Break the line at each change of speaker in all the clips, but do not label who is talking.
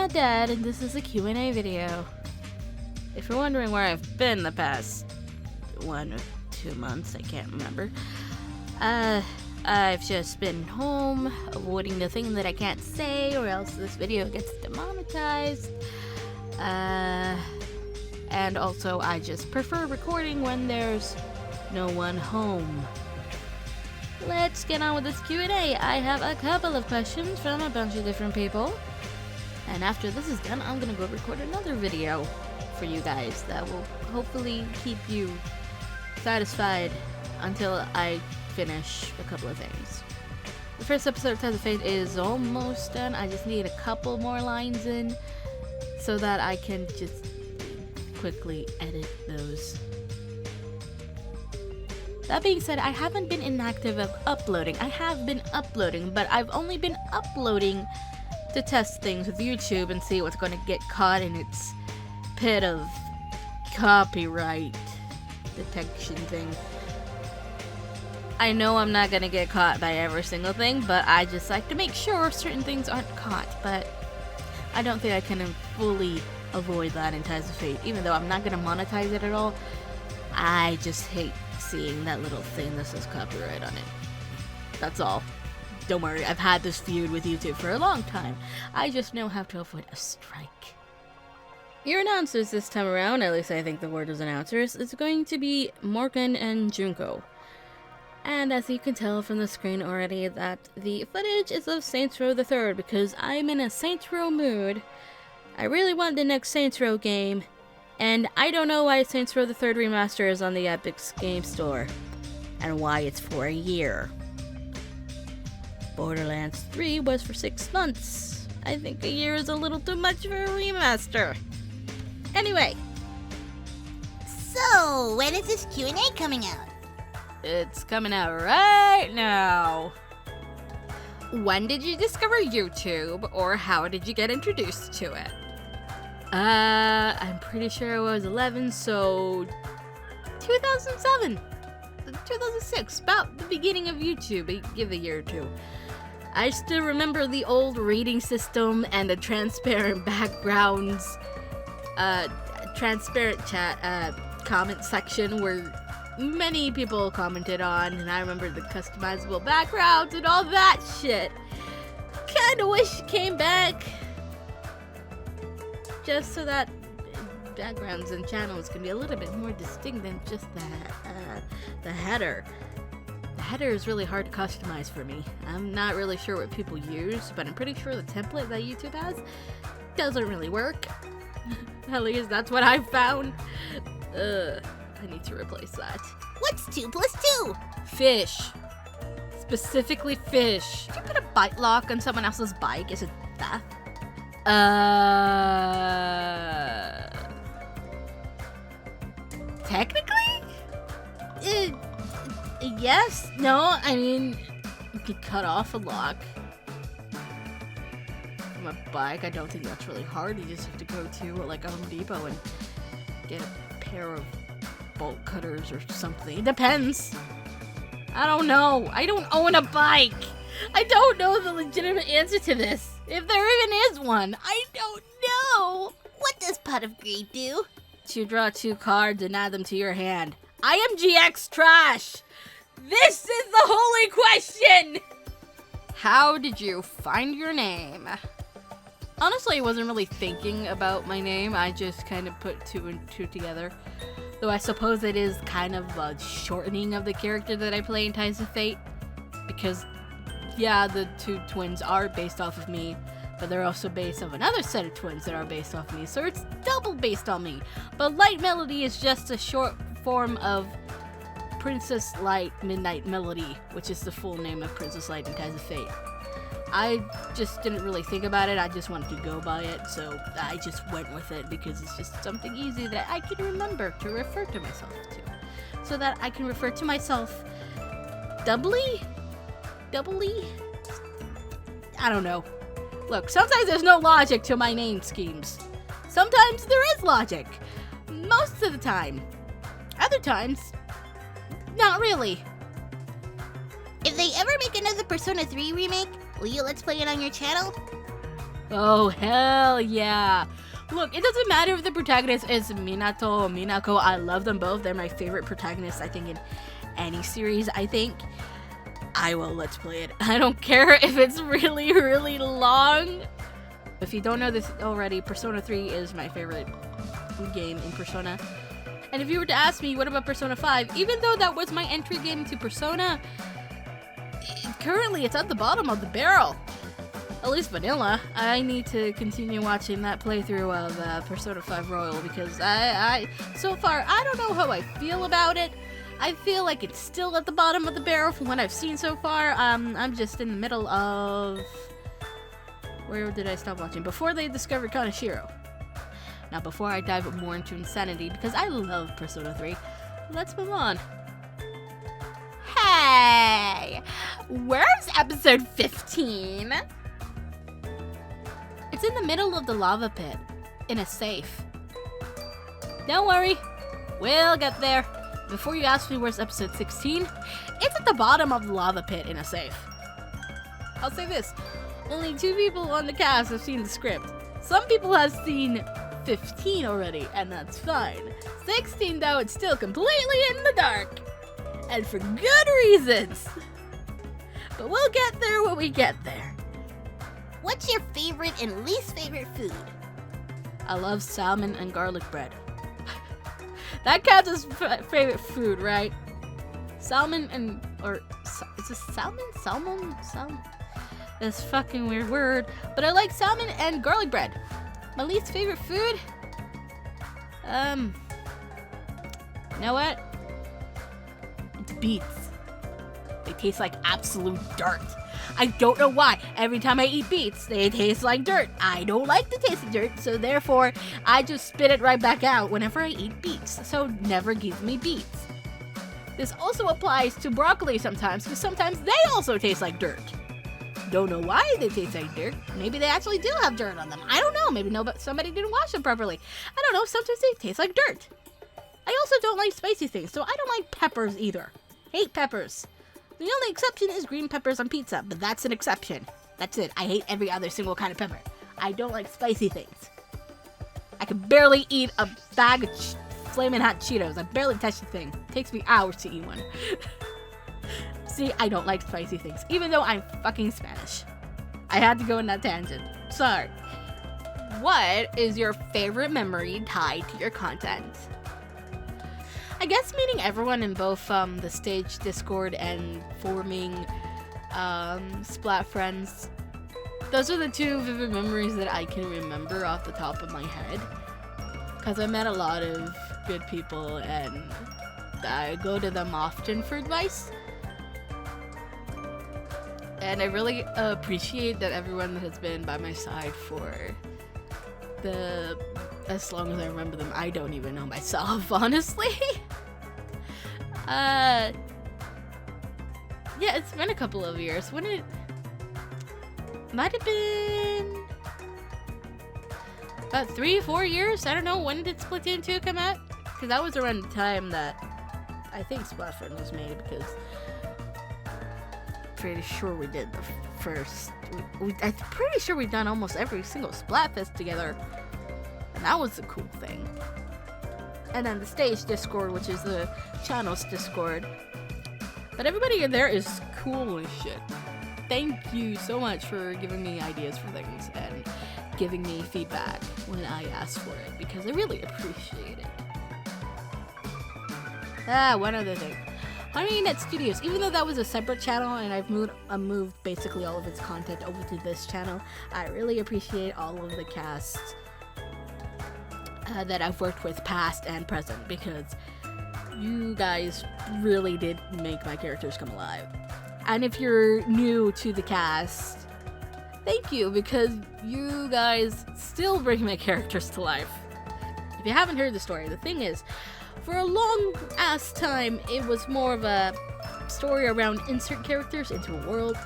not dead, and this is a Q&A video. If you're wondering where I've been the past 1 or 2 months, I can't remember. I've just been home, avoiding the thing that I can't say, or else this video gets demonetized. And also, I just prefer recording when there's no one home. Let's get on with this Q&A. I have a couple of questions from a bunch of different people. And after this is done, I'm gonna go record another video for you guys that will hopefully keep you satisfied until I finish a couple of things. The first episode of Ties of Fate is almost done. I just need a couple more lines in so that I can just quickly edit those. That being said, I haven't been inactive of uploading. I have been uploading, but I've only been uploading to test things with YouTube and see what's going to get caught in its pit of copyright detection thing. I know I'm not going to get caught by every single thing, but I just like to make sure certain things aren't caught, but I don't think I can fully avoid that in Ties of Fate. Even though I'm not going to monetize it at all, I just hate seeing that little thing that says copyright on it. That's all. Don't worry, I've had this feud with YouTube for a long time. I just know how to avoid a strike. Your announcers this time around, at least I think the word is announcers, is going to be Morgan and Junko. And as you can tell from the screen already, that the footage is of Saints Row the 3rd, because I'm in a Saints Row mood. I really want the next Saints Row game, and I don't know why Saints Row the 3rd Remaster is on the Epic's Game Store, and why it's for a year. Borderlands 3 was for 6 months. I think a year is a little too much for a remaster. Anyway.
So, when is this Q&A coming out?
It's coming out right now. When did you discover YouTube, or how did you get introduced to it? I'm pretty sure I was 11, so 2007, 2006, about the beginning of YouTube, give a year or two. I still remember the old rating system and the transparent backgrounds, transparent chat, comment section where many people commented on, and I remember the customizable backgrounds and all that shit. Kinda wish it came back, just so that backgrounds and channels can be a little bit more distinct than just the header. The header is really hard to customize for me. I'm not really sure what people use, but I'm pretty sure the template that YouTube has doesn't really work. At least that's what I've found. I need to replace that.
What's 2 plus 2?
Fish. Specifically fish. Did you put a bite lock on someone else's bike? Is it theft? Technically? Yes. No, I mean, you could cut off a lock from a bike. I don't think that's really hard. You just have to go to like a Home Depot and get a pair of bolt cutters or something. It depends. I don't know. I don't own a bike. I don't know the legitimate answer to this. If there even is one. I don't know.
What does Pot of Greed do?
You draw 2 cards and add them to your hand. I am GX Trash. This is the holy question. How did you find your name? Honestly, I wasn't really thinking about my name. I just kind of put 2 and 2 together. Though I suppose it is kind of a shortening of the character that I play in Ties of Fate. Because, yeah, the 2 twins are based off of me, but they're also based off another set of twins that are based off me, so it's double based on me. But Light Melody is just a short form of Princess Light Midnight Melody, which is the full name of Princess Light in Ties of Fate. I just didn't really think about it. I just wanted to go by it, so I just went with it because it's just something easy that I can remember to refer to myself to. So that I can refer to myself doubly? I don't know. Look, sometimes there's no logic to my name schemes. Sometimes there is logic. Most of the time. Other times, not really.
If they ever make another Persona 3 remake, will you let's play it on your channel?
Oh, hell yeah. Look, it doesn't matter if the protagonist is Minato or Minako. I love them both. They're my favorite protagonists, I think, in any series, I think. I will let's play it. I don't care if it's really, really long. If you don't know this already, Persona 3 is my favorite game in Persona. And if you were to ask me, what about Persona 5? Even though that was my entry game to Persona, currently it's at the bottom of the barrel. At least vanilla. I need to continue watching that playthrough of Persona 5 Royal because I so far, I don't know how I feel about it. I feel like it's still at the bottom of the barrel from what I've seen so far. I'm just in the middle of... Where did I stop watching? Before they discovered Kaneshiro. Now, before I dive more into insanity, because I love Persona 3, let's move on. Hey! Where's episode 15? It's in the middle of the lava pit, in a safe. Don't worry, we'll get there. Before you ask me where's episode 16, it's at the bottom of the lava pit in a safe. I'll say this, only 2 people on the cast have seen the script. Some people have seen 15 already, and that's fine. 16 though, it's still completely in the dark. And for good reasons. But we'll get there when we get there.
What's your favorite and least favorite food?
I love salmon and garlic bread. That counts as favorite food, right? Salmon and, or, is it salmon? Salmon? That's a fucking weird word. But I like salmon and garlic bread. My least favorite food? You know what? It's beets. They taste like absolute dirt. I don't know why. Every time I eat beets, they taste like dirt. I don't like the taste of dirt, so therefore, I just spit it right back out whenever I eat beets. So never give me beets. This also applies to broccoli sometimes, because sometimes they also taste like dirt. Don't know why they taste like dirt. Maybe they actually do have dirt on them. I don't know. Maybe somebody didn't wash them properly. I don't know. Sometimes they taste like dirt. I also don't like spicy things, so I don't like peppers either. Hate peppers. The only exception is green peppers on pizza, but that's an exception. That's it. I hate every other single kind of pepper. I don't like spicy things. I can barely eat a bag of Flamin' Hot Cheetos. I barely touch the thing. It takes me hours to eat one. See, I don't like spicy things, even though I'm fucking Spanish. I had to go in that tangent. Sorry. What is your favorite memory tied to your content? I guess meeting everyone in both the stage Discord and forming Splat Friends. Those are the 2 vivid memories that I can remember off the top of my head. Because I met a lot of good people and I go to them often for advice. And I really appreciate that everyone has been by my side for as long as I remember them. I don't even know myself, honestly. Yeah, it's been a couple of years. When it might have been about 3-4 years. I don't know. When did Splatoon 2 come out? Because that was around the time that I think Splatfriend was made, because pretty sure we did the first. I'm pretty sure we've done almost every single Splatfest together, and that was a cool thing. And then the stage Discord, which is the channel's Discord. But everybody in there is cool as shit. Thank you so much for giving me ideas for things and giving me feedback when I ask for it, because I really appreciate it. One other thing. HoneyNet Studios, even though that was a separate channel and I've moved basically all of its content over to this channel, I really appreciate all of the casts that I've worked with past and present, because you guys really did make my characters come alive. And if you're new to the cast, thank you, because you guys still bring my characters to life. If you haven't heard the story, the thing is, for a long ass time, it was more of a story around insert characters into a world.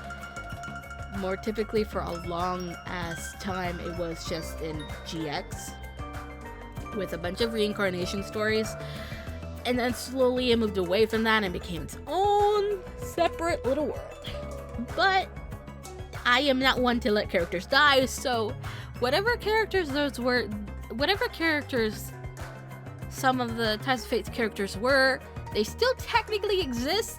More typically, for a long ass time, it was just in GX with a bunch of reincarnation stories. And then slowly it moved away from that and became its own separate little world. But I am not one to let characters die, so whatever characters some of the Ties of Fate characters were, they still technically exist,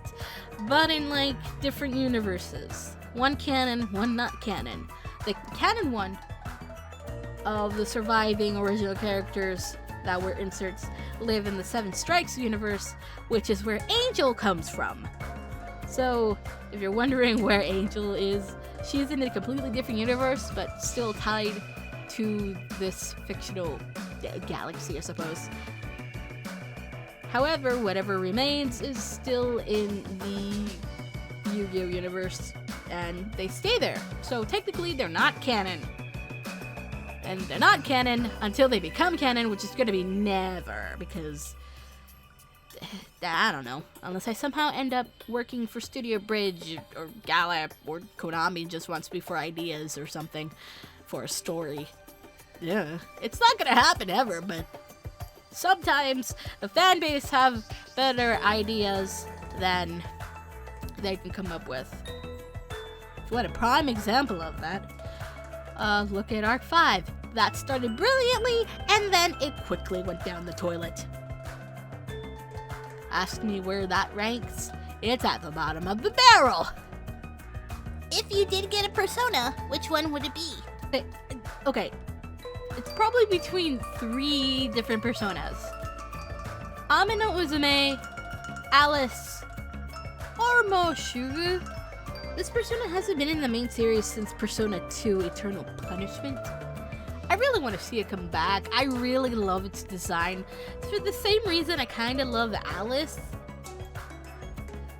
but in like different universes. One canon, one not canon. The canon one of the surviving original characters that were inserts live in the Seven Strikes universe, which is where Angel comes from. So, if you're wondering where Angel is, she's in a completely different universe, but still tied to this fictional galaxy, I suppose. However, whatever remains is still in the Yu-Gi-Oh! Universe, and they stay there. So technically, they're not canon. And they're not canon until they become canon, which is going to be never, because I don't know. Unless I somehow end up working for Studio Bridge or Gallup or Konami just wants me for ideas or something for a story. Yeah, it's not going to happen ever, but sometimes the fan base have better ideas than they can come up with. What a prime example of that. Look at Arc 5. That started brilliantly, and then it quickly went down the toilet. Ask me where that ranks. It's at the bottom of the barrel.
If you did get a persona, which one would it be?
Okay. It's probably between 3 different personas. Amino Uzume, Alice, or Moshugu. This persona hasn't been in the main series since Persona 2 Eternal Punishment. I really want to see it come back. I really love its design. For the same reason I kind of love Alice.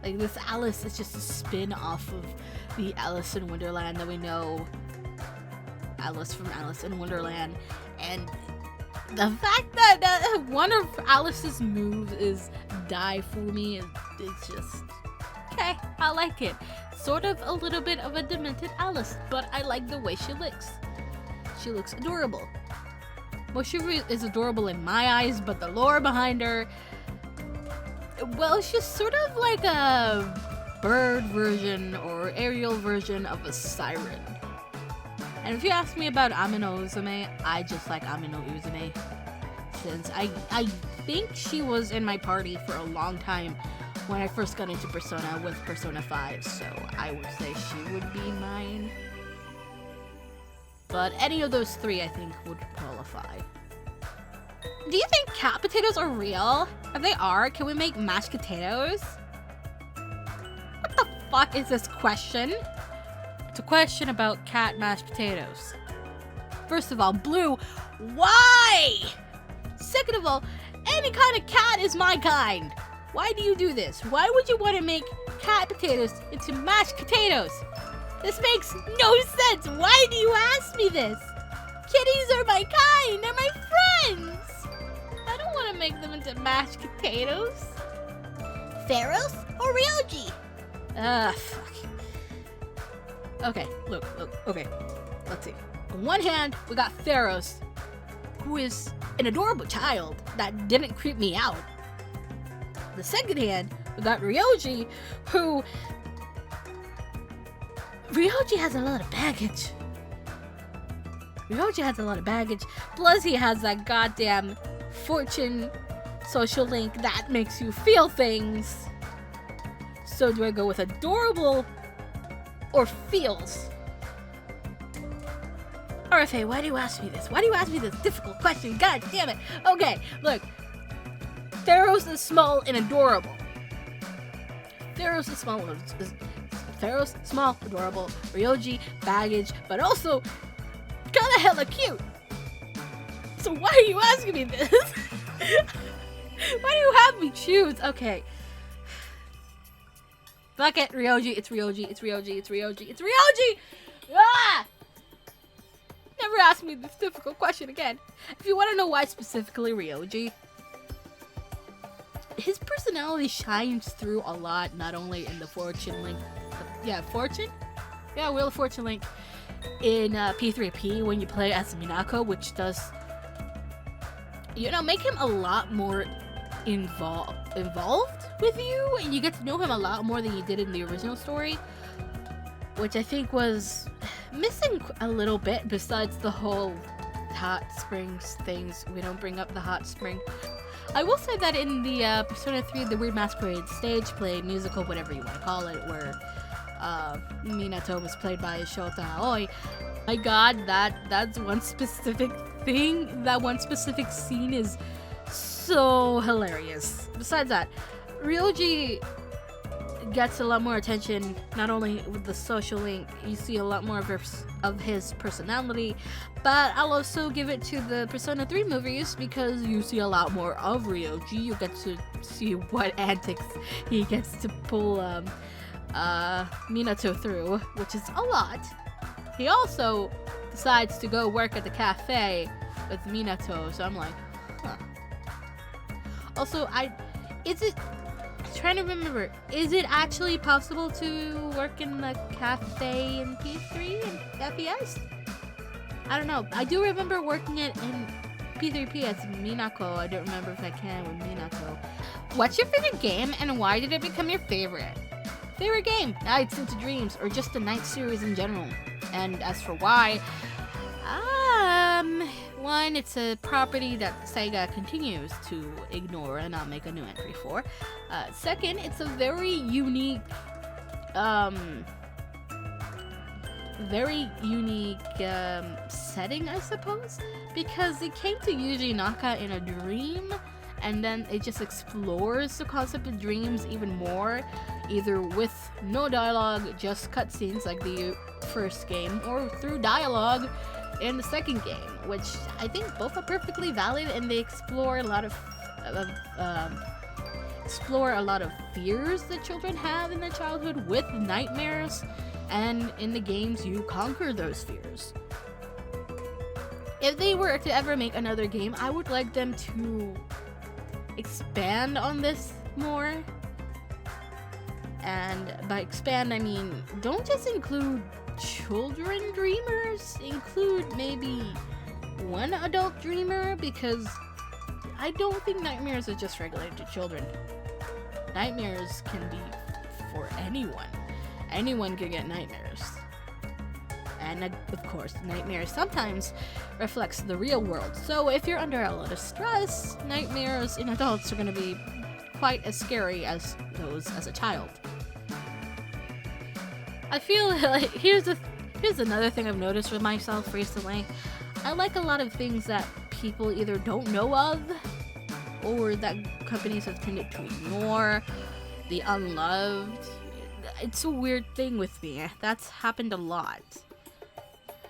Like, this Alice is just a spin off of the Alice in Wonderland that we know. Alice from Alice in Wonderland. And the fact that one of Alice's moves is Die For Me is just... okay, I like it. Sort of a little bit of a demented Alice, but I like the way she looks. She looks adorable. Moshiri is adorable in my eyes, but the lore behind her, well, it's just sort of like a bird version or aerial version of a siren. And if you ask me about Amino Uzume, I just like Amino Uzume. Since I think she was in my party for a long time when I first got into Persona with Persona 5, so I would say she would be mine. But any of those 3, I think, would qualify. Do you think cat potatoes are real? If they are, can we make mashed potatoes? What the fuck is this question? It's a question about cat mashed potatoes. First of all, Blue, why? Second of all, any kind of cat is my kind. Why do you do this? Why would you want to make cat potatoes into mashed potatoes? This makes no sense. Why do you ask me this? Kitties are my kind. They're my friends. I don't want to make them into mashed potatoes.
Pharaohs or Ryoji?
Fuck. Okay, look, okay. Let's see. On one hand, we got Pharaohs, who is an adorable child that didn't creep me out. The second hand, we got Ryoji, who... Ryoji has a lot of baggage. Plus he has that goddamn fortune social link that makes you feel things. So do I go with adorable or feels? RFA, why do you ask me this? Why do you ask me this difficult question? God damn it. Okay, look. Pharaohs is small and adorable. Pharaohs, small, adorable. Ryoji, baggage, but also kinda hella cute. So why are you asking me this? Why do you have me choose? Okay. Fuck it, Ryoji, it's Ryoji! Ah! Never ask me this difficult question again. If you want to know why specifically Ryoji, his personality shines through a lot, not only in the fortune link, Wheel of Fortune link in P3P when you play as Minako, which does, make him a lot more involved with you, and you get to know him a lot more than you did in the original story, which I think was missing a little bit besides the whole hot springs things. We don't bring up the hot spring. I will say that in the Persona 3 The Weird Masquerade stage play, musical, whatever you want to call it, where Minato was played by Shota Aoi, my god, that's one specific thing, that one specific scene is so hilarious. Besides that, Ryoji gets a lot more attention, not only with the social link, you see a lot more of his personality, but I'll also give it to the Persona 3 movies because you see a lot more of Ryoji. You get to see what antics he gets to pull Minato through, which is a lot. He also decides to go work at the cafe with Minato, so I'm like, huh. Also, trying to remember, is it actually possible to work in the cafe in P3 and FPS? I don't know. I do remember working it in P3P as Minako. I don't remember if I can with Minato. What's your favorite game and why did it become your favorite? Favorite game? Nights into Dreams, or just the Night series in general. And as for why, one, it's a property that Sega continues to ignore and not make a new entry for. Second, it's a very unique setting, I suppose, because it came to Yuji Naka in a dream, and then it just explores the concept of dreams even more, either with no dialogue, just cutscenes like the first game, or through dialogue in the second game, which I think both are perfectly valid, and they explore a lot of fears that children have in their childhood with nightmares, and in the games you conquer those fears. If they were to ever make another game, I would like them to expand on this more. And by expand, I mean don't just include children dreamers, include maybe one adult dreamer, because I don't think nightmares are just regulated to children. Nightmares can be for anyone. Anyone can get nightmares. And of course, nightmares sometimes reflects the real world. So if you're under a lot of stress, nightmares in adults are going to be quite as scary as those as a child. I feel like here's another thing I've noticed with myself recently. I like a lot of things that people either don't know of or that companies have tended to ignore. The unloved. It's a weird thing with me. That's happened a lot.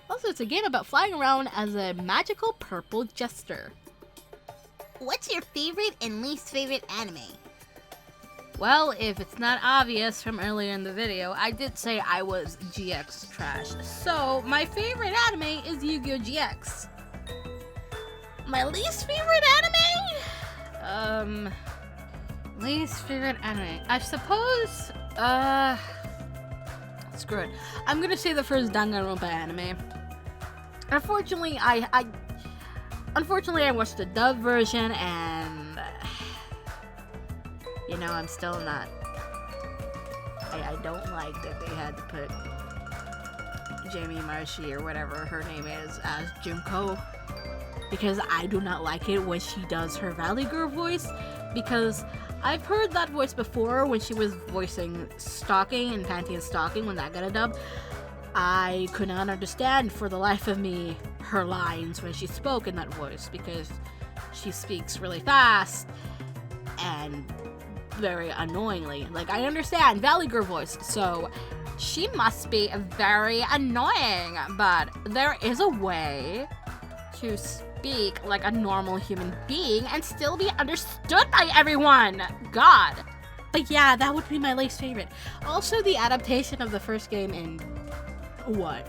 Also, it's a game about flying around as a magical purple jester.
What's your favorite and least favorite anime?
Well, if it's not obvious from earlier in the video, I did say I was GX trash. So, my favorite anime is Yu-Gi-Oh! GX. My least favorite anime? Least favorite anime. I suppose, screw it. I'm gonna say the first Danganronpa anime. Unfortunately, I watched the dub version, and you know, I'm still not. I don't like that they had to put Jamie Marchi or whatever her name is as Junko, because I do not like it when she does her Valley Girl voice, because I've heard that voice before when she was voicing Stalking in Panty and Stalking when that got a dub. I could not understand for the life of me her lines when she spoke in that voice, because she speaks really fast and very annoyingly. Like, I understand Valley Girl voice, so she must be very annoying, but there is a way to speak like a normal human being and still be understood by everyone. God. But yeah, that would be my least favorite. Also, the adaptation of the first game in 12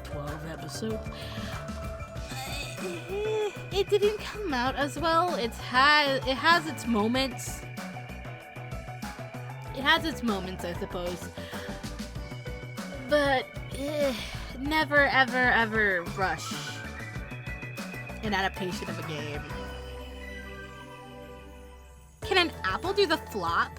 episodes? It didn't come out as well. It has its moments. It has its moments, I suppose. But never, ever, ever rush an adaptation of a game. Can an apple do the flop?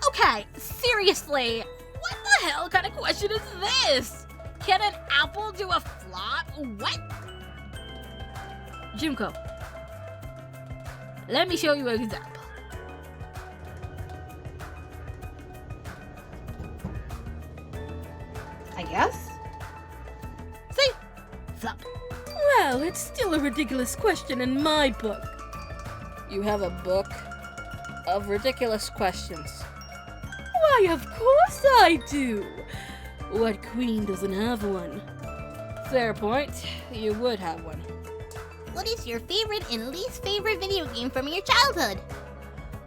Okay, seriously, what the hell kind of question is this? Can an apple do a flop? What? Junko, let me show you an example.
I guess?
See? Flop. Well, it's still a ridiculous question in my book. You have a book of ridiculous questions. Why, of course I do. What queen doesn't have one? Fair point. You would have one.
What is your favorite and least favorite video game from your childhood?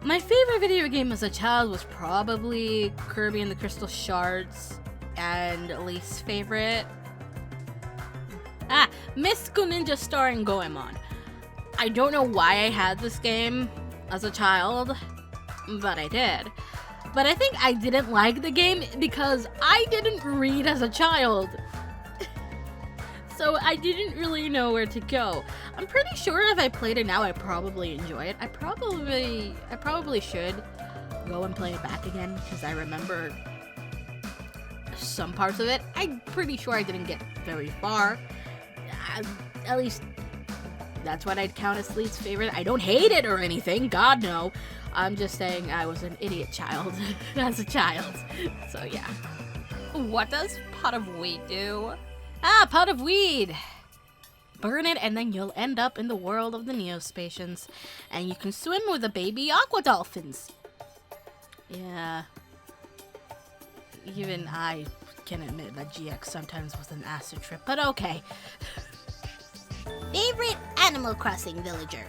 My favorite video game as a child was probably Kirby and the Crystal Shards, and least favorite... Mystical Ninja starring Goemon. I don't know why I had this game as a child, but I did. But I think I didn't like the game because I didn't read as a child. So I didn't really know where to go. I'm pretty sure if I played it now, I'd probably enjoy it. I probably should go and play it back again because I remember some parts of it. I'm pretty sure I didn't get very far. At least that's what I'd count as least favorite. I don't hate it or anything, God no. I'm just saying I was an idiot child as a child. So yeah. What does pot of weed do? Pot of weed! Burn it and then you'll end up in the world of the Neospatians. And you can swim with the baby aqua dolphins. Yeah. Even I can admit that GX sometimes was an acid trip, but okay.
Favorite Animal Crossing villager?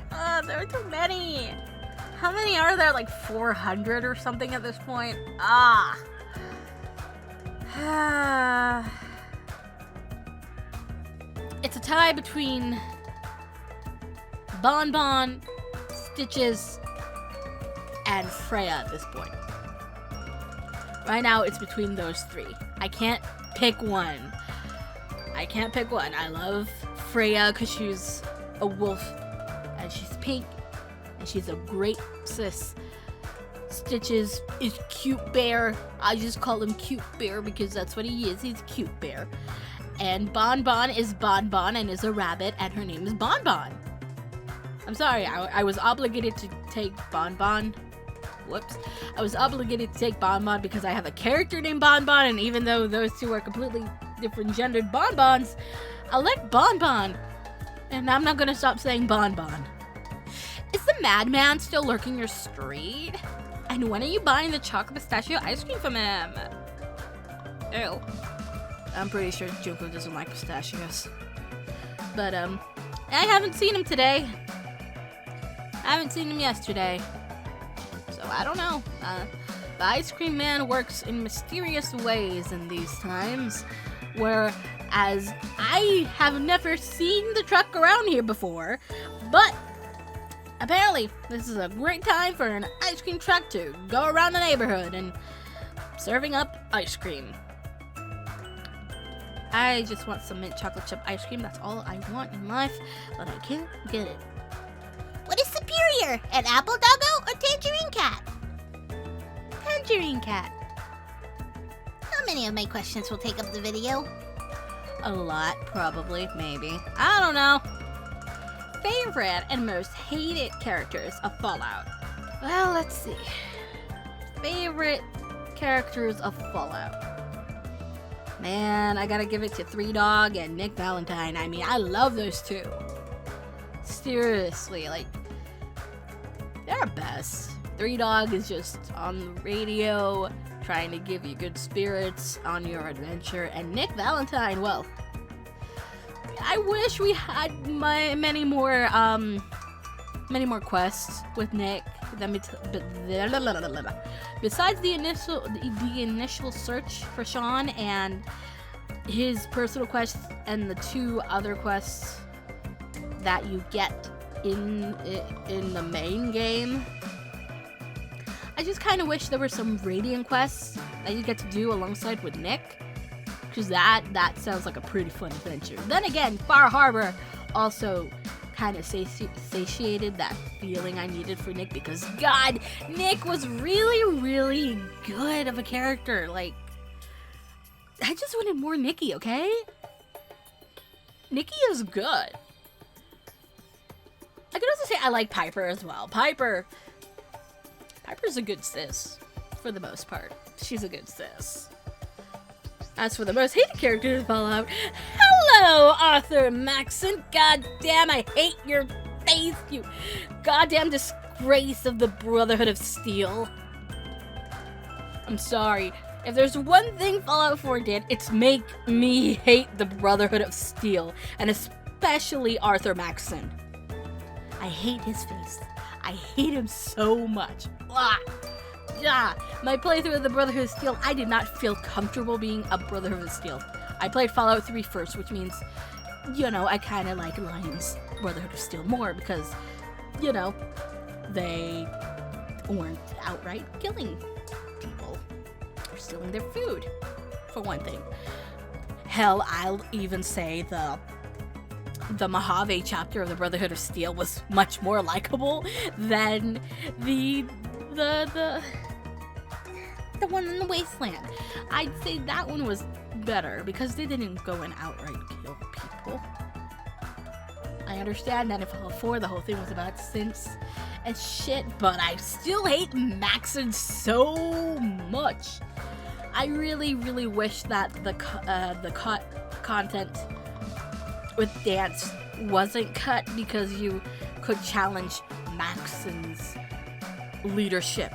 God, there are too many. How many are there? Like 400 or something at this point? It's a tie between Bonbon, Stitches, and Freya at this point. Right now, it's between those three. I can't pick one. I love Freya because she's a wolf and she's pink and she's a great sis. Stitches is cute bear. I just call him cute bear because that's what he is. He's cute bear. And Bonbon is Bonbon and is a rabbit and her name is Bonbon. I'm sorry, I was obligated to take Bonbon. Whoops. I was obligated to take Bonbon because I have a character named Bonbon, and even though those two are completely different gendered bonbons, I like Bonbon. And I'm not gonna stop saying Bonbon. Is the madman still lurking your street? And when are you buying the chocolate pistachio ice cream from him? Ew. I'm pretty sure Junko doesn't like pistachios. But, I haven't seen him today. I haven't seen him yesterday. So I don't know. The ice cream man works in mysterious ways in these times, whereas I have never seen the truck around here before, but apparently this is a great time for an ice cream truck to go around the neighborhood and serving up ice cream. I just want some mint chocolate chip ice cream. That's all I want in life, but I can't get it.
What is superior, an apple doggo or tangerine cat?
Tangerine cat.
How many of my questions will take up the video?
A lot, probably, maybe. I don't know. Favorite and most hated characters of Fallout. Well, let's see. Favorite characters of Fallout. Man, I gotta give it to Three Dog and Nick Valentine. I mean, I love those two. Seriously, like, they're best. Three Dog is just on the radio, trying to give you good spirits on your adventure. And Nick Valentine, well, I wish we had many more quests with Nick. Besides the initial search for Sean and his personal quest and the two other quests that you get in the main game, I just kind of wish there were some Radiant quests that you get to do alongside with Nick, because that sounds like a pretty fun adventure. Then again, Far Harbor also kind of satiated that feeling I needed for Nick, because God, Nick was really, really good of a character. Like, I just wanted more Nikki, okay? Nikki is good. I could also say I like Piper as well. Piper's a good sis, for the most part. She's a good sis. As for the most hated character in Fallout, hello, Arthur Maxon. Goddamn, I hate your face, you goddamn disgrace of the Brotherhood of Steel. I'm sorry. If there's one thing Fallout 4 did, it's make me hate the Brotherhood of Steel, and especially Arthur Maxon. I hate his face. I hate him so much. Blah. Yeah, my playthrough of the Brotherhood of Steel, I did not feel comfortable being a Brotherhood of Steel. I played Fallout 3 first, which means, you know, I kind of like Lion's Brotherhood of Steel more because, you know, they weren't outright killing people or stealing their food, for one thing. Hell, I'll even say the Mojave chapter of the Brotherhood of Steel was much more likable than the one in the Wasteland. I'd say that one was better because they didn't go and outright kill people. I understand that in Fallout 4 the whole thing was about synths and shit, but I still hate Maxon so much. I really, really wish that the content with dance wasn't cut because you could challenge Maxon's leadership.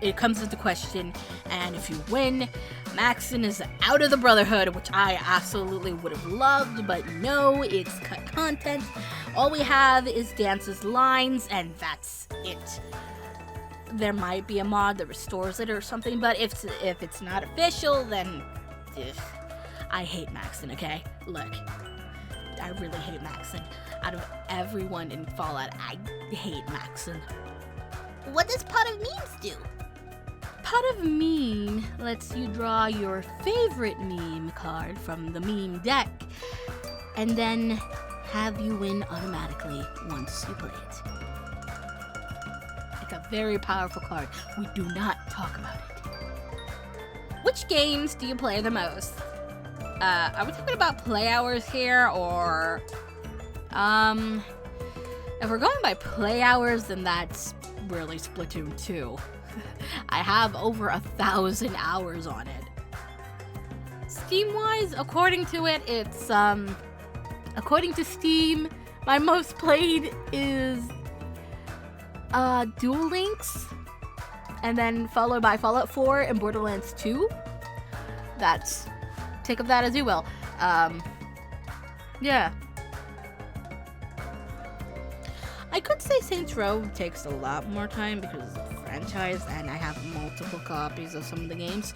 It comes into question, and if you win, Maxon is out of the Brotherhood, which I absolutely would have loved, but no, it's cut content. All we have is Dance's lines, and that's it. There might be a mod that restores it or something, but if it's not official, then I hate Maxon, okay? Look, I really hate Maxon. Out of everyone in Fallout, I hate Maxon.
What does Pot of Memes do?
Pot of Meme lets you draw your favorite meme card from the meme deck, and then have you win automatically once you play it. It's a very powerful card. We do not talk about it. Which games do you play the most? Are we talking about play hours here, or if we're going by play hours, then that's really Splatoon 2. I have over 1,000 hours on it. Steam-wise, according to it, it's according to Steam, my most played is Duel Links, and then followed by Fallout 4 and Borderlands 2. That's, take of that as you will. Yeah. I could say Saints Row takes a lot more time because it's a franchise and I have multiple copies of some of the games.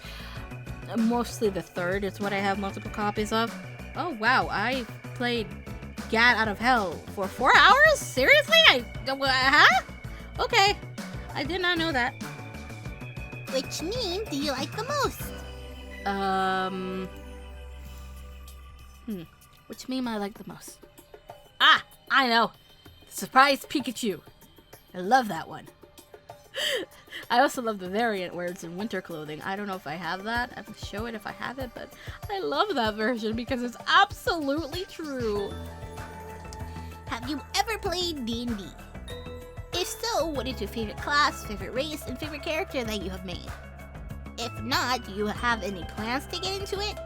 Mostly the third is what I have multiple copies of. Oh wow, I played Gat Out of Hell for 4 hours? Seriously? Huh? Okay. I did not know that.
Which meme do you like the most?
Which meme I like the most? Ah, I know. Surprise Pikachu. I love that one. I also love the variant where it's in winter clothing. I don't know if I have that. I have to show it if I have it, but I love that version because it's absolutely true.
Have you ever played D&D? If so, what is your favorite class, favorite race, and favorite character that you have made? If not, do you have any plans to get into it?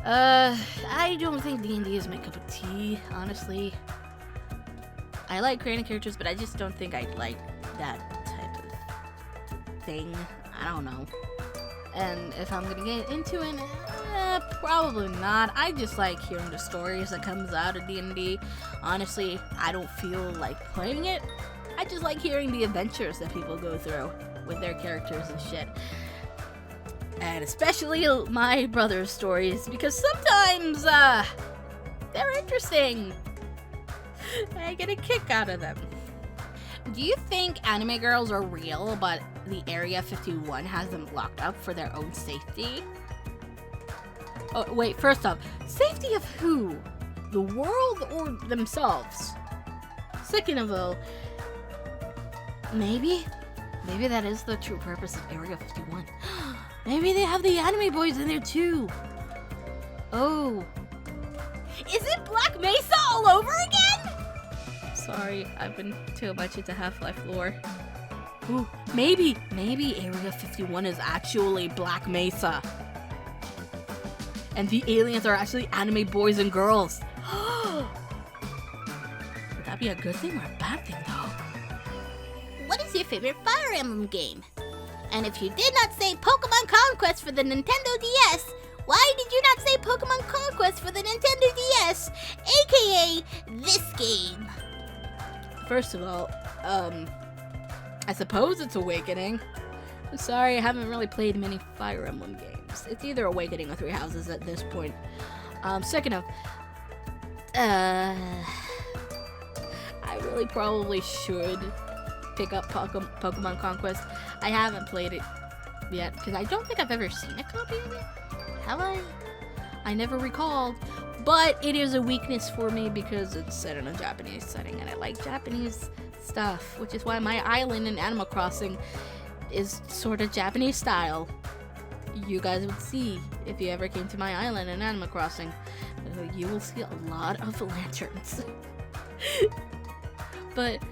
I don't think D&D is my cup of tea, honestly. I like creating characters, but I just don't think I'd like that type of thing. I don't know. And if I'm gonna get into it, probably not. I just like hearing the stories that comes out of D&D. Honestly, I don't feel like playing it. I just like hearing the adventures that people go through with their characters and shit. And especially my brother's stories, because sometimes, they're interesting. I get a kick out of them. Do you think anime girls are real, but the Area 51 has them locked up for their own safety? Oh, wait, first off, safety of who? the world or themselves? Second of all, maybe that is the true purpose of Area 51. Maybe they have the anime boys in there too. Oh.
Is it Black Mesa all over again?
Sorry, I've been too much into Half-Life lore. Ooh, maybe Area 51 is actually Black Mesa. And the aliens are actually anime boys and girls. Would that be a good thing or a bad thing though?
What is your favorite Fire Emblem game? And if you did not say Pokemon Conquest for the Nintendo DS, why did you not say Pokemon Conquest for the Nintendo DS, aka this game?
First of all, I suppose it's Awakening. I'm sorry, I haven't really played many Fire Emblem games. It's either Awakening or Three Houses at this point. Second of, I really probably should pick up Pokemon Conquest. I haven't played it yet because I don't think I've ever seen a copy of it. Have I? I never recalled. But it is a weakness for me because it's set in a Japanese setting and I like Japanese stuff, which is why my island in Animal Crossing is sort of Japanese style. You guys would see if you ever came to my island in Animal Crossing. You will see a lot of lanterns. But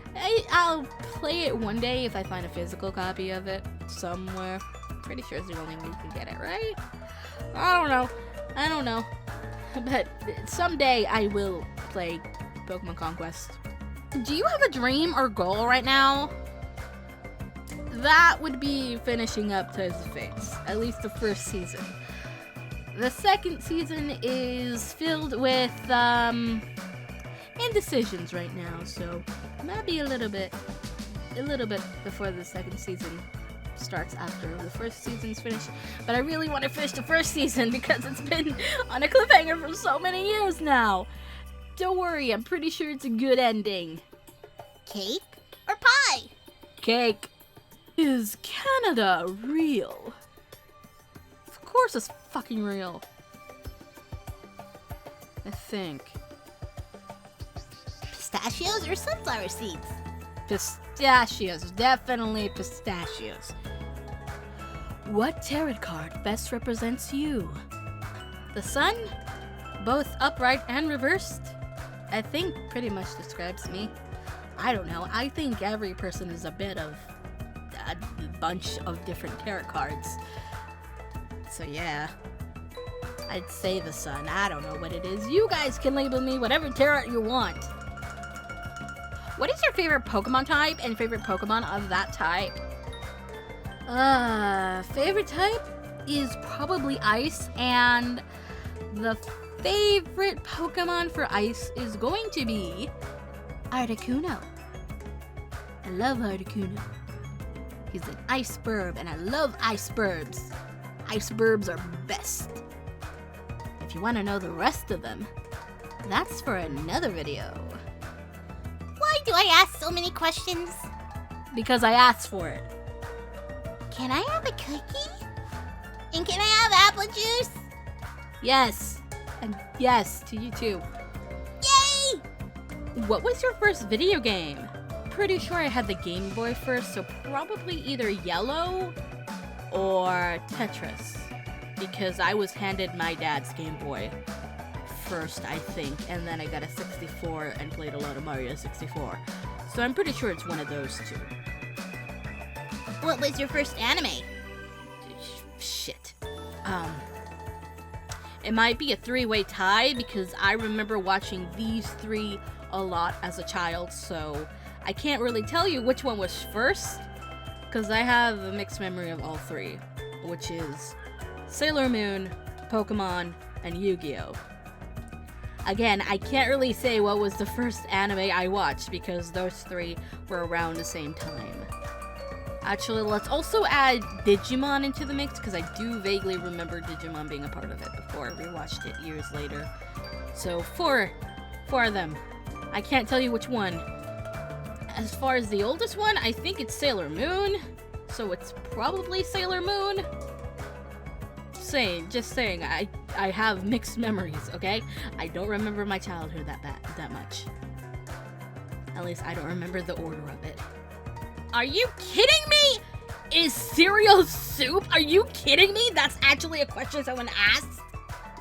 I'll play it one day if I find a physical copy of it somewhere. Pretty sure it's the only way you can get it, right? I don't know. But someday I will play Pokemon Conquest. Do you have a dream or goal right now? That would be finishing up Tales of Fates, at least the first season. The second season is filled with indecisions right now, so maybe a little bit before the second season starts after the first season's finished. But I really want to finish the first season because it's been on a cliffhanger for so many years now. Don't worry, I'm pretty sure it's a good ending.
Cake or pie?
Cake. Is Canada real? Of course it's fucking real. I think.
Pistachios or sunflower seeds?
Pistachios. Definitely pistachios. What tarot card best represents you? The sun? Both upright and reversed? I think pretty much describes me. I don't know. I think every person is a bit of a bunch of different tarot cards. So yeah. I'd say the sun. I don't know what it is. You guys can label me whatever tarot you want. What is your favorite Pokemon type and favorite Pokemon of that type? Favorite type is probably Ice, and the favorite Pokemon for Ice is going to be Articuno. I love Articuno. He's an Ice Burb, and I love Ice Burbs. Ice Burbs are best. If you want to know the rest of them, that's for another video.
Why do I ask so many questions?
Because I asked for it.
Can I have a cookie? And can I have apple juice?
Yes. And yes, to you too.
Yay!
What was your first video game? Pretty sure I had the Game Boy first, so probably either Yellow or Tetris. Because I was handed my dad's Game Boy first, I think, and then I got a 64 and played a lot of Mario 64. So I'm pretty sure it's one of those two.
What was your first anime?
Shit. It might be a three-way tie because I remember watching these three a lot as a child, so I can't really tell you which one was first because I have a mixed memory of all three, which is Sailor Moon, Pokemon, and Yu-Gi-Oh! Again, I can't really say what was the first anime I watched because those three were around the same time. Actually, let's also add Digimon into the mix because I do vaguely remember Digimon being a part of it before I rewatched it years later. So four of them. I can't tell you which one. As far as the oldest one, I think it's Sailor Moon. So it's probably Sailor Moon. Just saying, I I have mixed memories, okay? I don't remember my childhood that much. At least I don't remember the order of it. Are you kidding me? Is cereal soup? Are you kidding me? That's actually a question someone asked.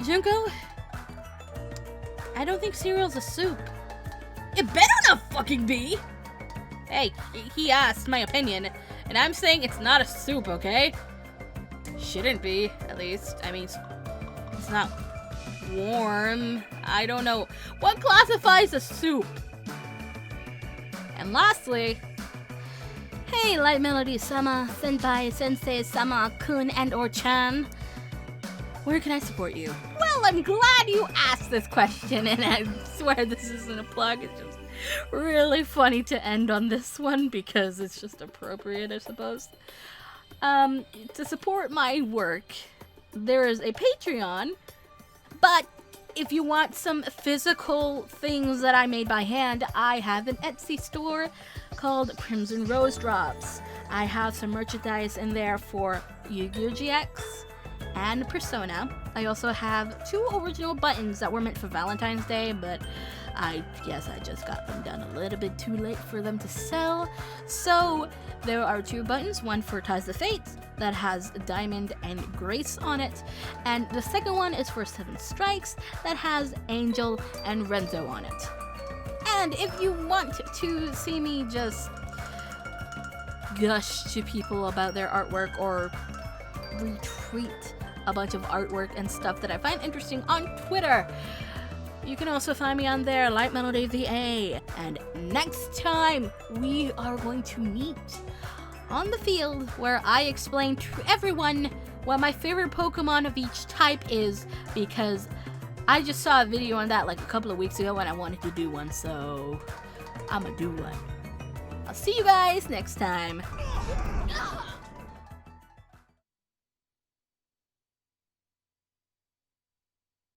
Junko, I don't think cereal's a soup. It better not fucking be. Hey, he asked my opinion, and I'm saying it's not a soup, okay? Shouldn't be, at least. I mean, it's not warm. I don't know. What classifies a soup? And lastly, hey, Light Melody Sama, Senpai, Sensei, Sama, Kun, and or Chan. Where can I support you? Well, I'm glad you asked this question, and I swear this isn't a plug. It's just really funny to end on this one because it's just appropriate, I suppose. To support my work, there is a Patreon, but if you want some physical things that I made by hand, I have an Etsy store called Crimson Rose Drops. I have some merchandise in there for Yu-Gi-Oh! GX and Persona. I also have 2 original buttons that were meant for Valentine's Day, but I guess I just got them done a little bit too late for them to sell. So there are 2 buttons, one for Ties the Fates that has Diamond and Grace on it, and the second one is for 7 Strikes that has Angel and Renzo on it. And if you want to see me just gush to people about their artwork or retweet a bunch of artwork and stuff that I find interesting on Twitter, you can also find me on there, Light Melody VA. And next time, we are going to meet on the field where I explain to everyone what my favorite Pokemon of each type is, because I just saw a video on that like a couple of weeks ago and I wanted to do one, so I'm gonna do one. I'll see you guys next time.